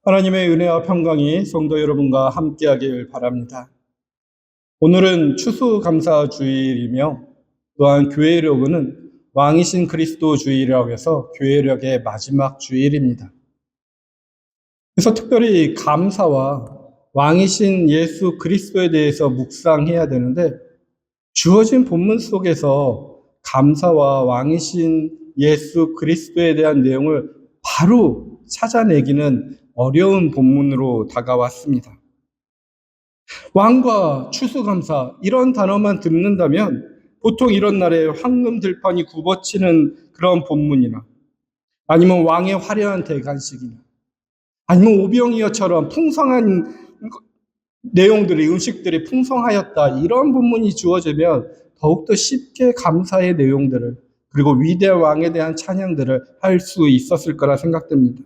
하나님의 은혜와 평강이 성도 여러분과 함께하길 바랍니다. 오늘은 추수감사주일이며 또한 교회력은 왕이신 그리스도 주일이라고 해서 교회력의 마지막 주일입니다. 그래서 특별히 감사와 왕이신 예수 그리스도에 대해서 묵상해야 되는데, 주어진 본문 속에서 감사와 왕이신 예수 그리스도에 대한 내용을 바로 찾아내기는 어려운 본문으로 다가왔습니다. 왕과 추수감사 이런 단어만 듣는다면 보통 이런 날에 황금 들판이 굽어치는 그런 본문이나, 아니면 왕의 화려한 대관식이나, 아니면 오병이어처럼 풍성한 내용들이, 음식들이 풍성하였다, 이런 본문이 주어지면 더욱더 쉽게 감사의 내용들을, 그리고 위대한 왕에 대한 찬양들을 할 수 있었을 거라 생각됩니다.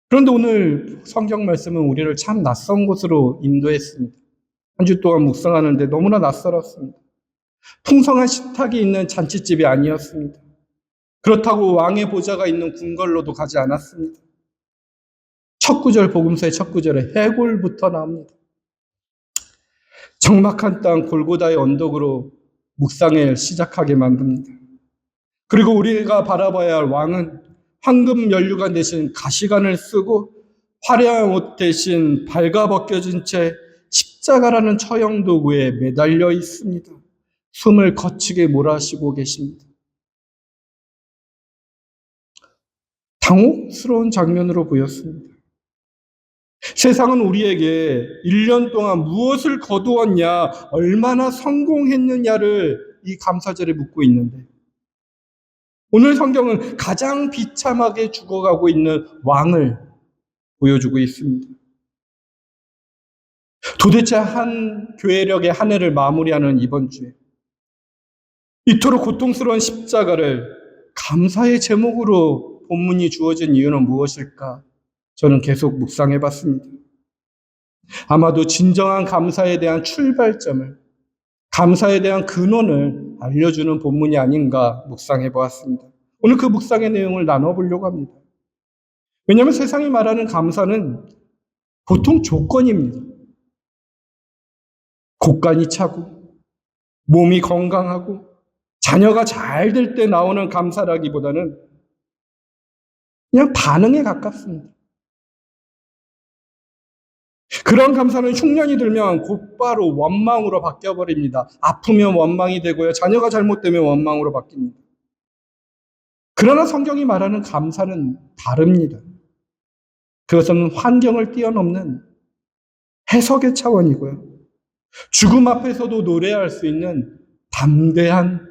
그런데 오늘 성경 말씀은 우리를 참 낯선 곳으로 인도했습니다. 한 주 동안 묵상하는데 너무나 낯설었습니다. 풍성한 식탁이 있는 잔치집이 아니었습니다. 그렇다고 왕의 보좌가 있는 궁궐로도 가지 않았습니다. 첫 구절, 복음서의 첫 구절에 해골부터 나옵니다. 적막한 땅 골고다의 언덕으로 묵상을 시작하게 만듭니다. 그리고 우리가 바라봐야 할 왕은 황금 연류관 대신 가시관을 쓰고 화려한 옷 대신 발가벗겨진 채 십자가라는 처형 도구에 매달려 있습니다. 숨을 거치게 몰아쉬고 계십니다. 당혹스러운 장면으로 보였습니다. 세상은 우리에게 1년 동안 무엇을 거두었냐, 얼마나 성공했느냐를 이 감사절에 묻고 있는데, 오늘 성경은 가장 비참하게 죽어가고 있는 왕을 보여주고 있습니다. 도대체 한 교회력의 한 해를 마무리하는 이번 주에 이토록 고통스러운 십자가를 감사의 제목으로 본문이 주어진 이유는 무엇일까? 저는 계속 묵상해 봤습니다. 아마도 진정한 감사에 대한 출발점을, 감사에 대한 근원을 알려주는 본문이 아닌가 묵상해 보았습니다. 오늘 그 묵상의 내용을 나눠보려고 합니다. 왜냐하면 세상이 말하는 감사는 보통 조건입니다. 곡간이 차고, 몸이 건강하고, 자녀가 잘 될 때 나오는 감사라기보다는 그냥 반응에 가깝습니다. 그런 감사는 흉년이 들면 곧바로 원망으로 바뀌어버립니다. 아프면 원망이 되고요. 자녀가 잘못되면 원망으로 바뀝니다. 그러나 성경이 말하는 감사는 다릅니다. 그것은 환경을 뛰어넘는 해석의 차원이고요. 죽음 앞에서도 노래할 수 있는 담대한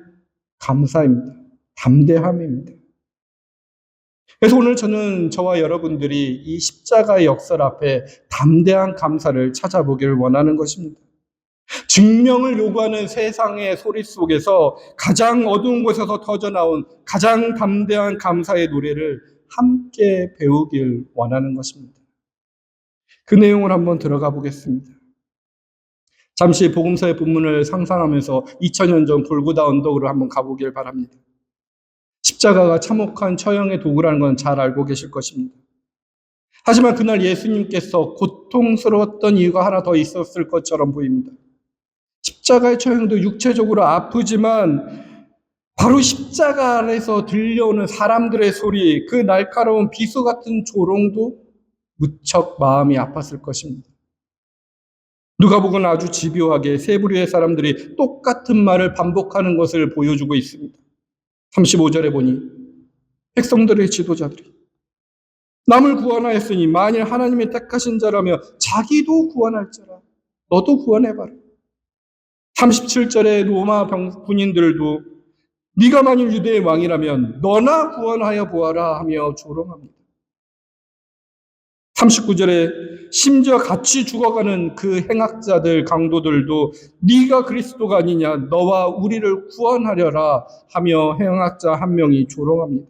감사입니다. 담대함입니다. 그래서 오늘 저와 여러분들이 이 십자가의 역설 앞에 담대한 감사를 찾아보기를 원하는 것입니다. 증명을 요구하는 세상의 소리 속에서 가장 어두운 곳에서 터져나온 가장 담대한 감사의 노래를 함께 배우길 원하는 것입니다. 그 내용을 한번 들어가 보겠습니다. 잠시 복음서의 본문을 상상하면서 2000년 전 골고다 언덕으로 한번 가보길 바랍니다. 십자가가 참혹한 처형의 도구라는 건 잘 알고 계실 것입니다. 하지만 그날 예수님께서 고통스러웠던 이유가 하나 더 있었을 것처럼 보입니다. 십자가의 처형도 육체적으로 아프지만 바로 십자가 아래서 들려오는 사람들의 소리, 그 날카로운 비수 같은 조롱도 무척 마음이 아팠을 것입니다. 누가복음은 아주 집요하게 세 부류의 사람들이 똑같은 말을 반복하는 것을 보여주고 있습니다. 35절에 보니 백성들의 지도자들이 남을 구원하였으니 만일 하나님의 택하신 자라며 자기도 구원할지라 너도 구원해봐라. 37절에 로마 군인들도 네가 만일 유대의 왕이라면 너나 구원하여 보아라 하며 조롱합니다. 39절에 심지어 같이 죽어가는 그 행악자들, 강도들도 네가 그리스도가 아니냐, 너와 우리를 구원하려라 하며 행악자 한 명이 조롱합니다.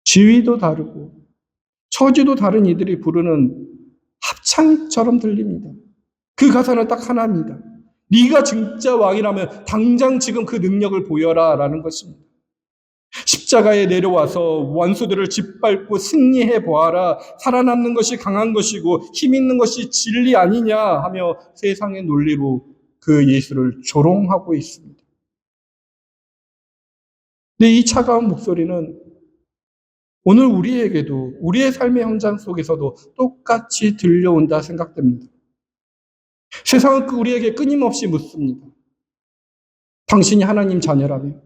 지위도 다르고 처지도 다른 이들이 부르는 합창처럼 들립니다. 그 가사는 딱 하나입니다. 네가 진짜 왕이라면 당장 지금 그 능력을 보여라 라는 것입니다. 십자가에 내려와서 원수들을 짓밟고 승리해 보아라. 살아남는 것이 강한 것이고 힘 있는 것이 진리 아니냐 하며 세상의 논리로 그 예수를 조롱하고 있습니다. 근데 이 차가운 목소리는 오늘 우리에게도 우리의 삶의 현장 속에서도 똑같이 들려온다 생각됩니다. 세상은 우리에게 끊임없이 묻습니다. 당신이 하나님 자녀라며?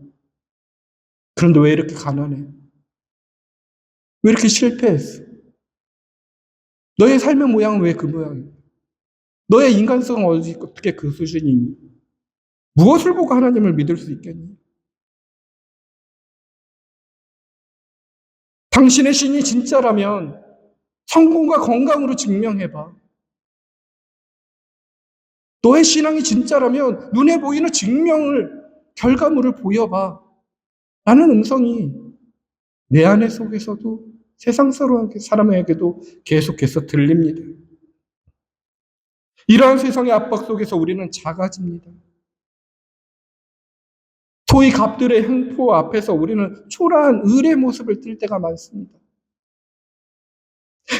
그런데 왜 이렇게 가난해? 왜 이렇게 실패했어? 너의 삶의 모양은 왜 그 모양이야? 너의 인간성은 어떻게 그 수준이니? 무엇을 보고 하나님을 믿을 수 있겠니? 당신의 신이 진짜라면 성공과 건강으로 증명해봐. 너의 신앙이 진짜라면 눈에 보이는 결과물을 보여봐. 라는 음성이 내 안에 속에서도 세상 사람에게도 계속해서 들립니다. 이러한 세상의 압박 속에서 우리는 작아집니다. 소위 갑들의 횡포 앞에서 우리는 초라한 을의 모습을 띌 때가 많습니다.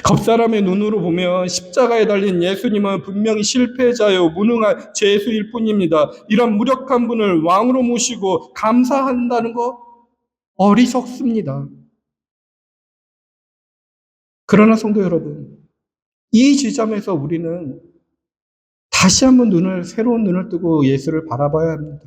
겁사람의 눈으로 보면 십자가에 달린 예수님은 분명히 실패자요 무능한 죄수일 뿐입니다. 이런 무력한 분을 왕으로 모시고 감사한다는 거 어리석습니다. 그러나 성도 여러분, 이 지점에서 우리는 다시 한번 새로운 눈을 뜨고 예수를 바라봐야 합니다.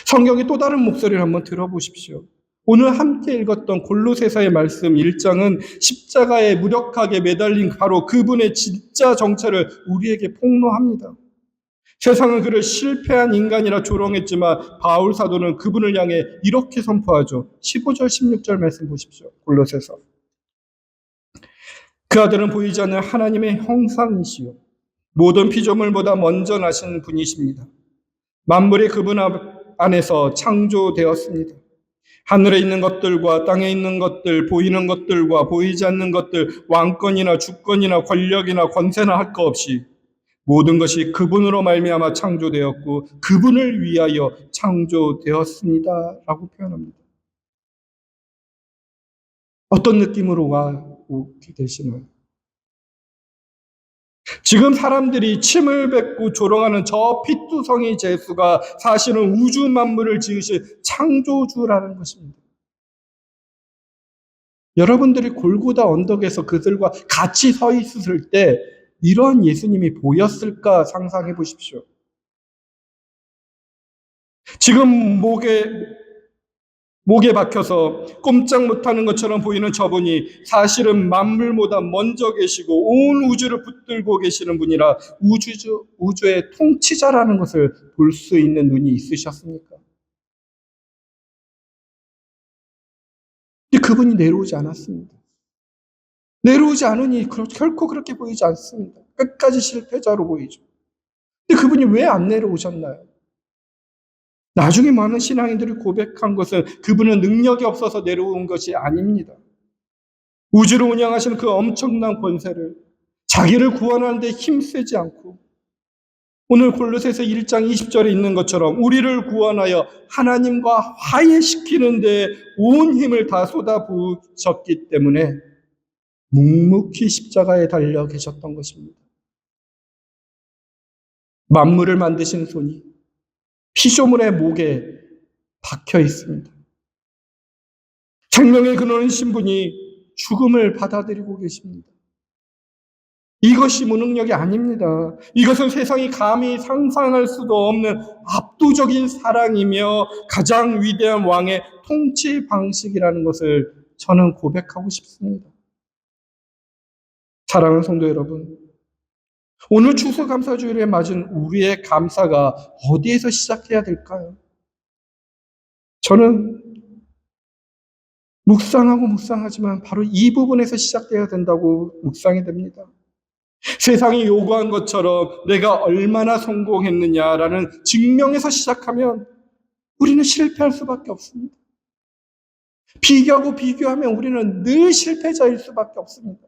성경의 또 다른 목소리를 한번 들어보십시오. 오늘 함께 읽었던 골로새서의 말씀 1장은 십자가에 무력하게 매달린 바로 그분의 진짜 정체를 우리에게 폭로합니다. 세상은 그를 실패한 인간이라 조롱했지만 바울 사도는 그분을 향해 이렇게 선포하죠. 15절 16절 말씀 보십시오. 골로새서. 그 아들은 보이지 않는 하나님의 형상이시요 모든 피조물보다 먼저 나신 분이십니다. 만물이 그분 안에서 창조되었습니다. 하늘에 있는 것들과 땅에 있는 것들, 보이는 것들과 보이지 않는 것들, 왕권이나 주권이나 권력이나 권세나 할 것 없이 모든 것이 그분으로 말미암아 창조되었고 그분을 위하여 창조되었습니다. 라고 표현합니다. 어떤 느낌으로 오게 되시나요? 지금 사람들이 침을 뱉고 조롱하는 저 피투성이 제수가 사실은 우주 만물을 지으신 창조주라는 것입니다. 여러분들이 골고다 언덕에서 그들과 같이 서 있을 때 이러한 예수님이 보였을까 상상해 보십시오. 지금 목에 박혀서 꼼짝 못하는 것처럼 보이는 저분이 사실은 만물보다 먼저 계시고 온 우주를 붙들고 계시는 분이라 우주의 통치자라는 것을 볼 수 있는 눈이 있으셨습니까? 근데 그분이 내려오지 않았습니다. 내려오지 않으니 결코 그렇게 보이지 않습니다. 끝까지 실패자로 보이죠. 근데 그분이 왜 안 내려오셨나요? 나중에 많은 신앙인들이 고백한 것은 그분은 능력이 없어서 내려온 것이 아닙니다. 우주를 운영하시는 그 엄청난 권세를 자기를 구원하는 데 힘쓰지 않고 오늘 골로새서 1장 20절에 있는 것처럼 우리를 구원하여 하나님과 화해시키는 데 온 힘을 다 쏟아부으셨기 때문에 묵묵히 십자가에 달려 계셨던 것입니다. 만물을 만드신 손이 피조물의 목에 박혀 있습니다. 생명의 근원이신 분이 죽음을 받아들이고 계십니다. 이것이 무능력이 아닙니다. 이것은 세상이 감히 상상할 수도 없는 압도적인 사랑이며 가장 위대한 왕의 통치 방식이라는 것을 저는 고백하고 싶습니다. 사랑하는 성도 여러분, 오늘 추수감사주일에 맞은 우리의 감사가 어디에서 시작해야 될까요? 저는 묵상하지만 바로 이 부분에서 시작돼야 된다고 묵상이 됩니다. 세상이 요구한 것처럼 내가 얼마나 성공했느냐라는 증명에서 시작하면 우리는 실패할 수밖에 없습니다. 비교하면 우리는 늘 실패자일 수밖에 없습니다.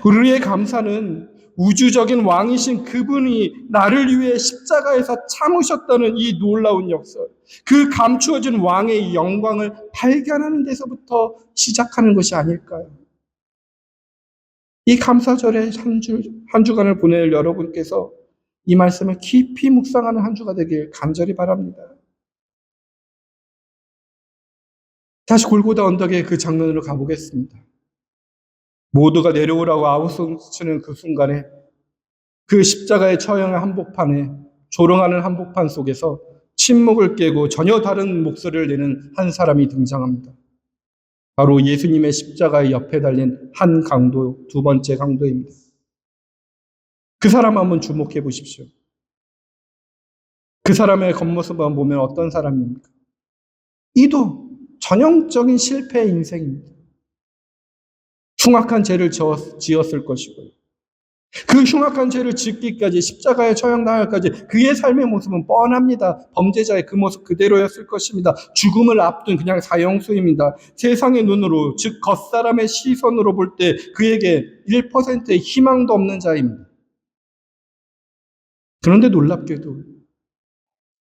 우리의 감사는 우주적인 왕이신 그분이 나를 위해 십자가에서 참으셨다는 이 놀라운 역사, 그 감추어진 왕의 영광을 발견하는 데서부터 시작하는 것이 아닐까요? 이 감사절에 한 주간을 보낼 여러분께서 이 말씀을 깊이 묵상하는 한 주가 되길 간절히 바랍니다. 다시 골고다 언덕의 그 장면으로 가보겠습니다. 모두가 내려오라고 아우성 치는 그 순간에 그 십자가의 처형의 한복판에 조롱하는 한복판 속에서 침묵을 깨고 전혀 다른 목소리를 내는 한 사람이 등장합니다. 바로 예수님의 십자가의 옆에 달린 한 강도, 두 번째 강도입니다. 그 사람 한번 주목해 보십시오. 그 사람의 겉모습만 보면 어떤 사람입니까? 이도 전형적인 실패의 인생입니다. 흉악한 죄를 지었을 것이고요. 그 흉악한 죄를 짓기까지 십자가에 처형당할까지 그의 삶의 모습은 뻔합니다. 범죄자의 그 모습 그대로였을 것입니다. 죽음을 앞둔 그냥 사형수입니다. 세상의 눈으로, 즉 겉사람의 시선으로 볼 때 그에게 1%의 희망도 없는 자입니다. 그런데 놀랍게도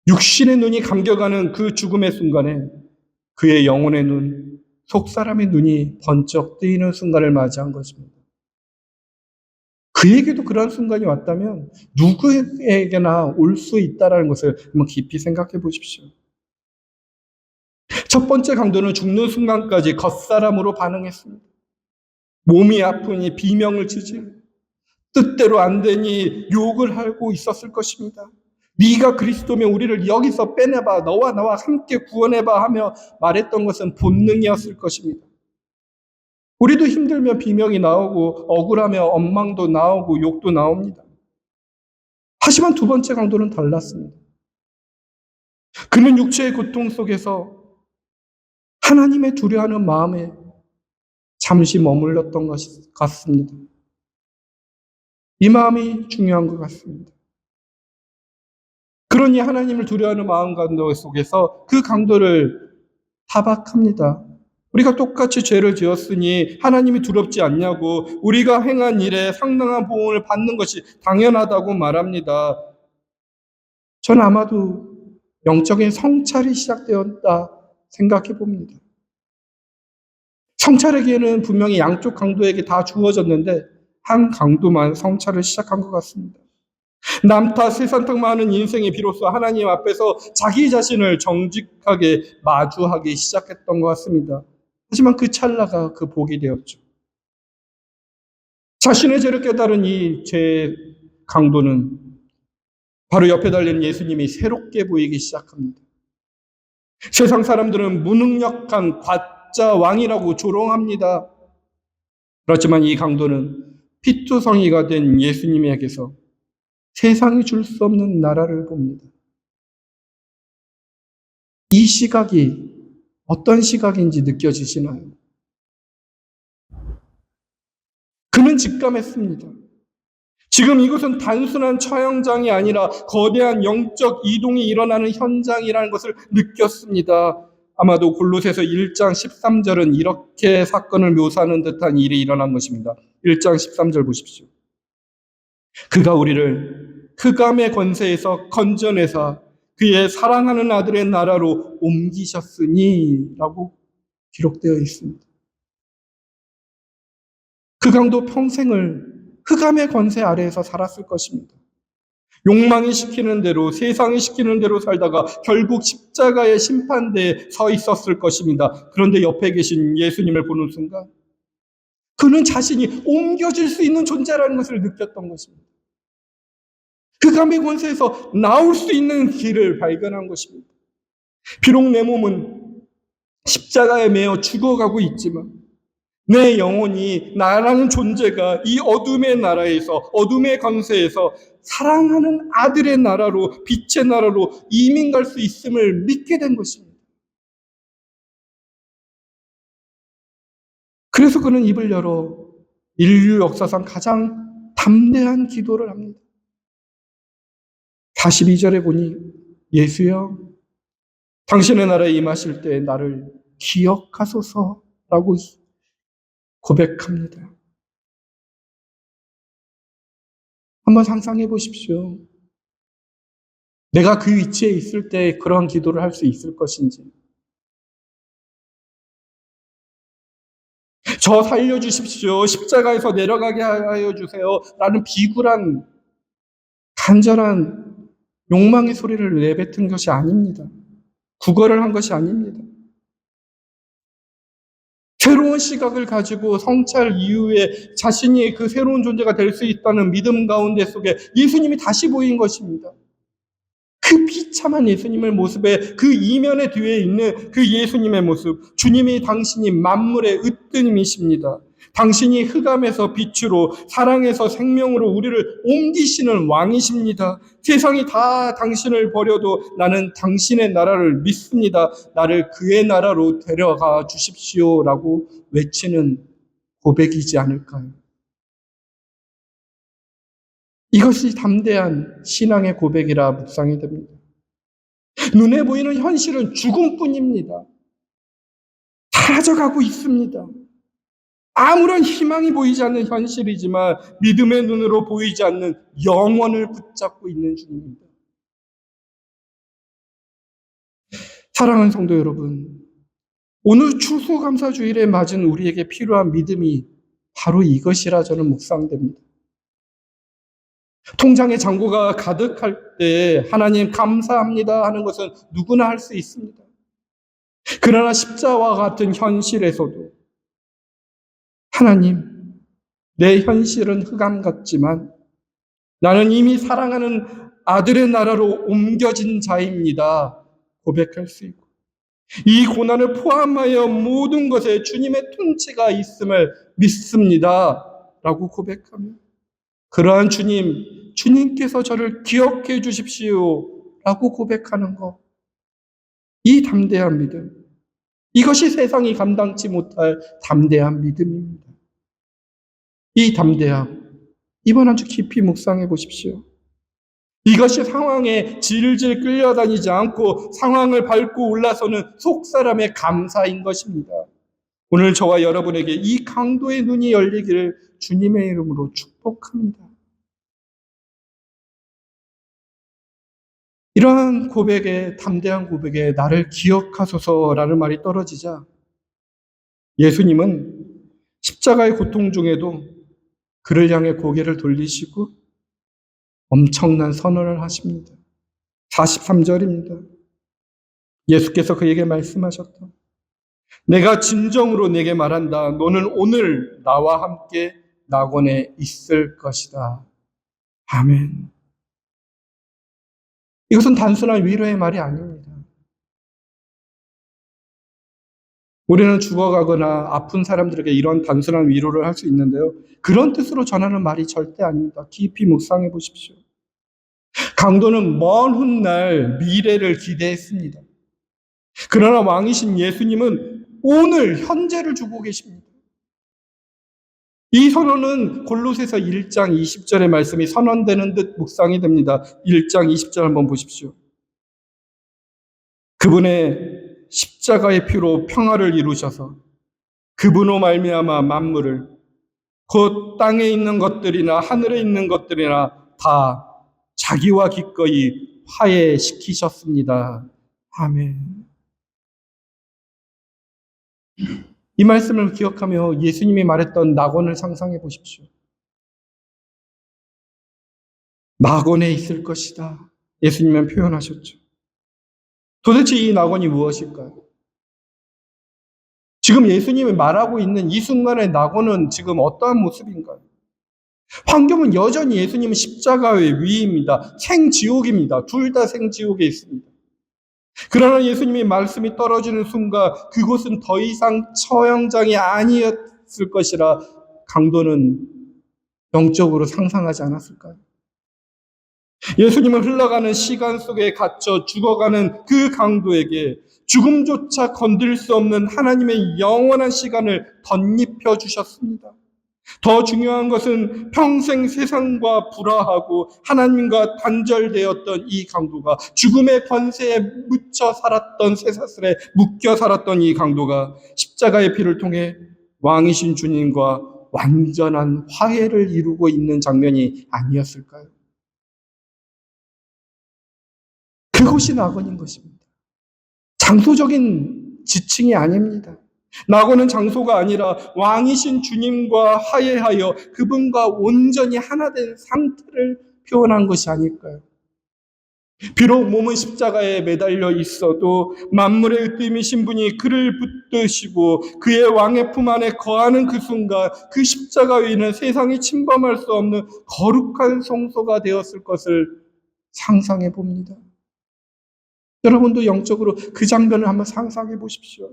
육신의 눈이 감겨가는 그 죽음의 순간에 그의 영혼의 눈, 속사람의 눈이 번쩍 뜨이는 순간을 맞이한 것입니다. 그에게도 그런 순간이 왔다면 누구에게나 올 수 있다는 것을 한번 깊이 생각해 보십시오. 첫 번째 강도는 죽는 순간까지 겉사람으로 반응했습니다. 몸이 아프니 비명을 치지, 뜻대로 안 되니 욕을 하고 있었을 것입니다. 네가 그리스도면 우리를 여기서 빼내봐, 너와 나와 함께 구원해봐 하며 말했던 것은 본능이었을 것입니다. 우리도 힘들면 비명이 나오고 억울하며 원망도 나오고 욕도 나옵니다. 하지만 두 번째 강도는 달랐습니다. 그는 육체의 고통 속에서 하나님의 두려워하는 마음에 잠시 머물렀던 것 같습니다. 이 마음이 중요한 것 같습니다. 그러니 하나님을 두려워하는 마음 강도 속에서 그 강도를 타박합니다. 우리가 똑같이 죄를 지었으니 하나님이 두렵지 않냐고, 우리가 행한 일에 상당한 보응을 받는 것이 당연하다고 말합니다. 저는 아마도 영적인 성찰이 시작되었다 생각해 봅니다. 성찰에게는 분명히 양쪽 강도에게 다 주어졌는데 한 강도만 성찰을 시작한 것 같습니다. 남탓 세상탕 많은 인생이 비로소 하나님 앞에서 자기 자신을 정직하게 마주하기 시작했던 것 같습니다. 하지만 그 찰나가 그 복이 되었죠. 자신의 죄를 깨달은 이 죄의 강도는 바로 옆에 달린 예수님이 새롭게 보이기 시작합니다. 세상 사람들은 무능력한 과자 왕이라고 조롱합니다. 그렇지만 이 강도는 피투성이가 된 예수님에게서 세상이 줄 수 없는 나라를 봅니다. 이 시각이 어떤 시각인지 느껴지시나요? 그는 직감했습니다. 지금 이곳은 단순한 처형장이 아니라 거대한 영적 이동이 일어나는 현장이라는 것을 느꼈습니다. 아마도 골로새서 1장 13절은 이렇게 사건을 묘사하는 듯한 일이 일어난 것입니다. 1장 13절 보십시오. 그가 우리를 흑암의 권세에서 건져내사 그의 사랑하는 아들의 나라로 옮기셨으니 라고 기록되어 있습니다. 그 강도 평생을 흑암의 권세 아래에서 살았을 것입니다. 욕망이 시키는 대로, 세상이 시키는 대로 살다가 결국 십자가의 심판대에 서 있었을 것입니다. 그런데 옆에 계신 예수님을 보는 순간 그는 자신이 옮겨질 수 있는 존재라는 것을 느꼈던 것입니다. 흑암의 권세에서 나올 수 있는 길을 발견한 것입니다. 비록 내 몸은 십자가에 매어 죽어가고 있지만 내 영혼이 나라는 존재가 이 어둠의 나라에서, 어둠의 권세에서 사랑하는 아들의 나라로, 빛의 나라로 이민 갈 수 있음을 믿게 된 것입니다. 그래서 그는 입을 열어 인류 역사상 가장 담대한 기도를 합니다. 42절에 보니 예수여 당신의 나라에 임하실 때 나를 기억하소서라고 고백합니다. 한번 상상해 보십시오. 내가 그 위치에 있을 때 그런 기도를 할 수 있을 것인지. 저 살려주십시오. 십자가에서 내려가게 하여 주세요. 라는 비굴한 간절한 욕망의 소리를 내뱉은 것이 아닙니다. 구걸을 한 것이 아닙니다. 새로운 시각을 가지고 성찰 이후에 자신이 그 새로운 존재가 될 수 있다는 믿음 가운데 속에 예수님이 다시 보인 것입니다. 그 비참한 예수님의 모습에 그 이면에 뒤에 있는 그 예수님의 모습, 주님이 당신이 만물의 으뜸이십니다. 당신이 흑암에서 빛으로 사랑에서 생명으로 우리를 옮기시는 왕이십니다. 세상이 다 당신을 버려도 나는 당신의 나라를 믿습니다. 나를 그의 나라로 데려가 주십시오라고 외치는 고백이지 않을까요? 이것이 담대한 신앙의 고백이라 묵상이 됩니다. 눈에 보이는 현실은 죽음뿐입니다. 사라져가고 있습니다. 아무런 희망이 보이지 않는 현실이지만 믿음의 눈으로 보이지 않는 영원을 붙잡고 있는 중입니다. 사랑하는 성도 여러분, 오늘 추수감사주일에 맞은 우리에게 필요한 믿음이 바로 이것이라 저는 묵상됩니다. 통장에 잔고가 가득할 때 하나님 감사합니다 하는 것은 누구나 할 수 있습니다. 그러나 십자와 같은 현실에서도 하나님, 내 현실은 흑암 같지만 나는 이미 사랑하는 아들의 나라로 옮겨진 자입니다. 고백할 수 있고 이 고난을 포함하여 모든 것에 주님의 통치가 있음을 믿습니다. 라고 고백하며 그러한 주님, 주님께서 저를 기억해 주십시오. 라고 고백하는 것. 이 담대한 믿음. 이것이 세상이 감당치 못할 담대한 믿음입니다. 이 담대함. 이번 한 주 깊이 묵상해 보십시오. 이것이 상황에 질질 끌려다니지 않고 상황을 밟고 올라서는 속사람의 감사인 것입니다. 오늘 저와 여러분에게 이 강도의 눈이 열리기를 주님의 이름으로 축복합니다. 이러한 고백에, 담대한 고백에 나를 기억하소서라는 말이 떨어지자 예수님은 십자가의 고통 중에도 그를 향해 고개를 돌리시고 엄청난 선언을 하십니다. 43절입니다. 예수께서 그에게 말씀하셨다. 내가 진정으로 내게 말한다. 너는 오늘 나와 함께 낙원에 있을 것이다. 아멘. 이것은 단순한 위로의 말이 아닙니다. 우리는 죽어가거나 아픈 사람들에게 이런 단순한 위로를 할 수 있는데요. 그런 뜻으로 전하는 말이 절대 아닙니다. 깊이 묵상해 보십시오. 강도는 먼 훗날 미래를 기대했습니다. 그러나 왕이신 예수님은 오늘 현재를 주고 계십니다. 이 선언은 골로새서 1장 20절의 말씀이 선언되는 듯 묵상이 됩니다. 1장 20절 한번 보십시오. 그분의 십자가의 피로 평화를 이루셔서 그분으로 말미암아 만물을 곧 땅에 있는 것들이나 하늘에 있는 것들이나 다 자기와 기꺼이 화해시키셨습니다. 아멘. 이 말씀을 기억하며 예수님이 말했던 낙원을 상상해 보십시오. 낙원에 있을 것이다. 예수님은 표현하셨죠. 도대체 이 낙원이 무엇일까요? 지금 예수님이 말하고 있는 이 순간의 낙원은 지금 어떠한 모습인가요? 환경은 여전히 예수님은 십자가의 위입니다. 생지옥입니다. 둘 다 생지옥에 있습니다. 그러나 예수님의 말씀이 떨어지는 순간 그곳은 더 이상 처형장이 아니었을 것이라 강도는 영적으로 상상하지 않았을까요? 예수님은 흘러가는 시간 속에 갇혀 죽어가는 그 강도에게 죽음조차 건들 수 없는 하나님의 영원한 시간을 덧입혀 주셨습니다. 더 중요한 것은 평생 세상과 불화하고 하나님과 단절되었던 이 강도가 죽음의 권세에 묻혀 살았던 쇠사슬에 묶여 살았던 이 강도가 십자가의 피를 통해 왕이신 주님과 완전한 화해를 이루고 있는 장면이 아니었을까요? 그것이 낙원인 것입니다. 장소적인 지칭이 아닙니다. 낙원은 장소가 아니라 왕이신 주님과 화해하여 그분과 온전히 하나 된 상태를 표현한 것이 아닐까요? 비록 몸은 십자가에 매달려 있어도 만물의 으뜸이신 분이 그를 붙드시고 그의 왕의 품 안에 거하는 그 순간 그 십자가 위는 세상이 침범할 수 없는 거룩한 성소가 되었을 것을 상상해 봅니다. 여러분도 영적으로 그 장면을 한번 상상해 보십시오.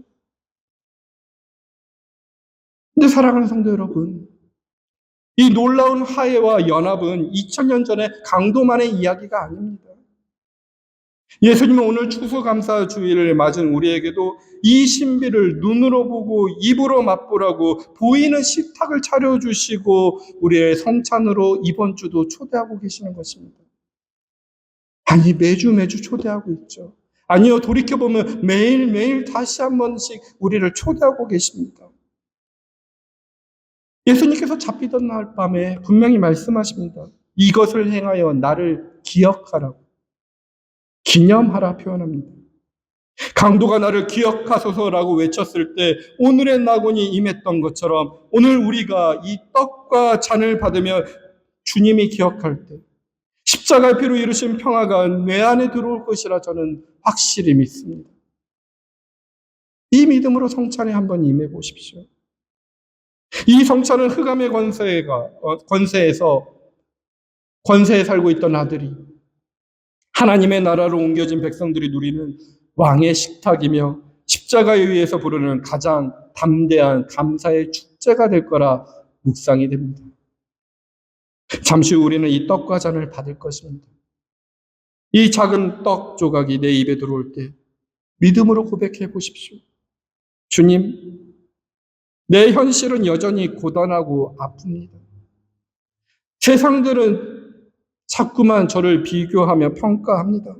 근데 사랑하는 성도 여러분, 이 놀라운 화해와 연합은 2000년 전에 강도만의 이야기가 아닙니다. 예수님은 오늘 추수감사주일을 맞은 우리에게도 이 신비를 눈으로 보고 입으로 맛보라고 보이는 식탁을 차려주시고 우리의 성찬으로 이번 주도 초대하고 계시는 것입니다. 아니, 매주 초대하고 있죠. 아니요, 돌이켜보면 매일매일 다시 한 번씩 우리를 초대하고 계십니다. 예수님께서 잡히던 날 밤에 분명히 말씀하십니다. 이것을 행하여 나를 기억하라고. 기념하라 표현합니다. 강도가 나를 기억하소서라고 외쳤을 때 오늘의 낙원이 임했던 것처럼 오늘 우리가 이 떡과 잔을 받으며 주님이 기억할 때 십자가의 피로 이루신 평화가 내 안에 들어올 것이라 저는 확실히 믿습니다. 이 믿음으로 성찬에 한번 임해 보십시오. 이 성찬은 흑암의 권세에 살고 있던 아들이 하나님의 나라로 옮겨진 백성들이 누리는 왕의 식탁이며 십자가에 의해서 부르는 가장 담대한 감사의 축제가 될 거라 묵상이 됩니다. 잠시 후 우리는 이 떡과 잔을 받을 것입니다. 이 작은 떡 조각이 내 입에 들어올 때 믿음으로 고백해 보십시오. 주님, 내 현실은 여전히 고단하고 아픕니다. 세상들은 자꾸만 저를 비교하며 평가합니다.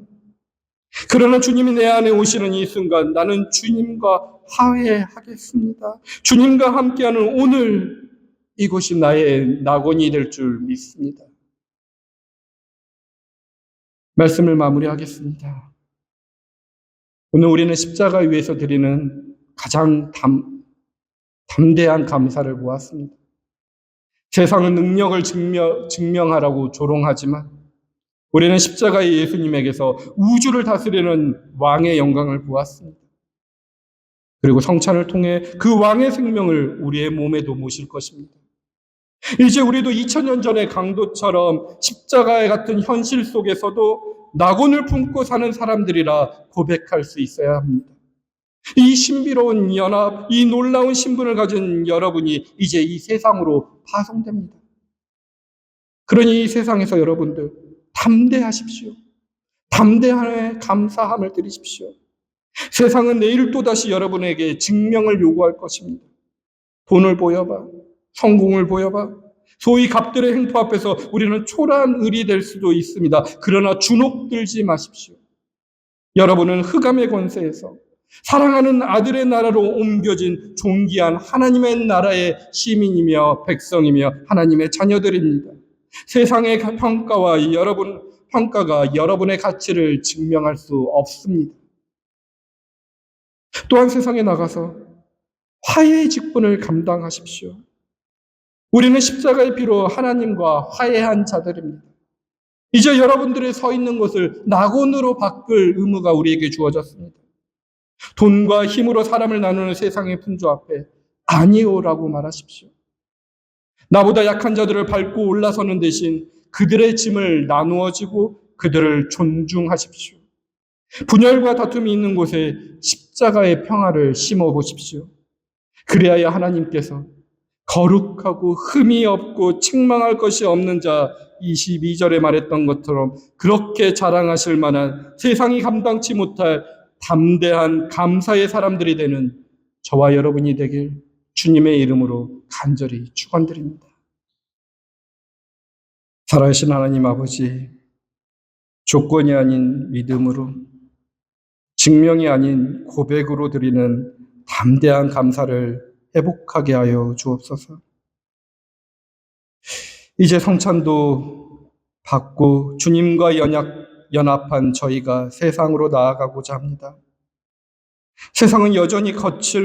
그러나 주님이 내 안에 오시는 이 순간 나는 주님과 화해하겠습니다. 주님과 함께하는 오늘 이곳이 나의 낙원이 될 줄 믿습니다. 말씀을 마무리하겠습니다. 오늘 우리는 십자가 위에서 드리는 가장 담대한 감사를 보았습니다. 세상은 능력을 증명하라고 조롱하지만 우리는 십자가의 예수님에게서 우주를 다스리는 왕의 영광을 보았습니다. 그리고 성찬을 통해 그 왕의 생명을 우리의 몸에도 모실 것입니다. 이제 우리도 2000년 전의 강도처럼 십자가의 같은 현실 속에서도 낙원을 품고 사는 사람들이라 고백할 수 있어야 합니다. 이 신비로운 연합, 이 놀라운 신분을 가진 여러분이 이제 이 세상으로 파송됩니다. 그러니 이 세상에서 여러분들 담대하십시오. 담대함에 감사함을 드리십시오. 세상은 내일 또다시 여러분에게 증명을 요구할 것입니다. 돈을 보여봐, 성공을 보여봐, 소위 갑들의 행포 앞에서 우리는 초라한 을이 될 수도 있습니다. 그러나 주눅들지 마십시오. 여러분은 흑암의 권세에서 사랑하는 아들의 나라로 옮겨진 존귀한 하나님의 나라의 시민이며 백성이며 하나님의 자녀들입니다. 세상의 평가가 여러분의 가치를 증명할 수 없습니다. 또한 세상에 나가서 화해의 직분을 감당하십시오. 우리는 십자가의 피로 하나님과 화해한 자들입니다. 이제 여러분들의 서 있는 곳을 낙원으로 바꿀 의무가 우리에게 주어졌습니다. 돈과 힘으로 사람을 나누는 세상의 풍조 앞에 아니오라고 말하십시오. 나보다 약한 자들을 밟고 올라서는 대신 그들의 짐을 나누어지고 그들을 존중하십시오. 분열과 다툼이 있는 곳에 십자가의 평화를 심어 보십시오. 그래야 하나님께서 거룩하고 흠이 없고 책망할 것이 없는 자 22절에 말했던 것처럼 그렇게 자랑하실 만한 세상이 감당치 못할 담대한 감사의 사람들이 되는 저와 여러분이 되길 주님의 이름으로 간절히 축원드립니다. 살아계신 하나님 아버지, 조건이 아닌 믿음으로, 증명이 아닌 고백으로 드리는 담대한 감사를 회복하게 하여 주옵소서. 이제 성찬도 받고 주님과 연합한 저희가 세상으로 나아가고자 합니다. 세상은 여전히 거칠고